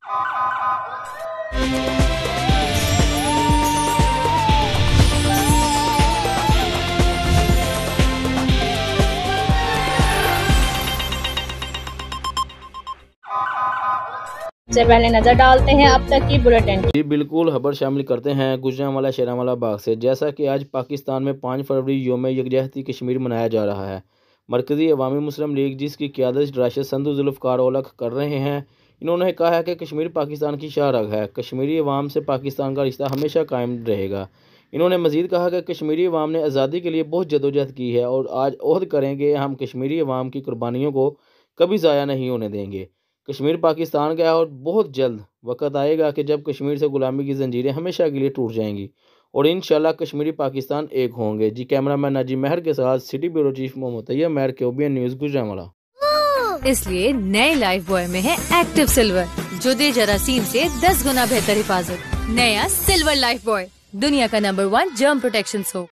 से पहले नजर डालते हैं अब तक की बुलेटिन। जी बिल्कुल, खबर शामिल करते हैं गुजरांवाला शेरांवाला बाग से। जैसा कि आज पाकिस्तान में 5 फरवरी योम यकजहती कश्मीर मनाया जा रहा है। मरकज़ी अवामी मुस्लिम लीग जिसकी क़यादत राशिद संधू जुल्फ़िकार ओलख कर रहे हैं, इन्होंने कहा है कि कश्मीर पाकिस्तान की शाहरग है। कश्मीरी अवाम से पाकिस्तान का रिश्ता हमेशा कायम रहेगा। इन्होंने मज़ीद कहा कि कश्मीरी अवाम ने आज़ादी के लिए बहुत जदोजहद की है और आज ओहद करेंगे हम कश्मीरी अवाम की कुर्बानियों को कभी ज़ाया नहीं होने देंगे। कश्मीर पाकिस्तान का है और बहुत जल्द वक्त आएगा कि जब कश्मीर से गुलामी की जंजीरें हमेशा के लिए टूट जाएंगी और इंशाल्लाह कश्मीरी पाकिस्तान एक होंगे। जी कैमरामैन नाजिम महर के साथ city bureau chief Mohammad Tayyab Mahar, KOBN news Gujranwala. इसलिए नए लाइफ बॉय में है एक्टिव सिल्वर, जो दे जरासीम से 10 गुना बेहतर हिफाजत। नया सिल्वर लाइफ बॉय, दुनिया का नंबर 1 जर्म प्रोटेक्शन सोप।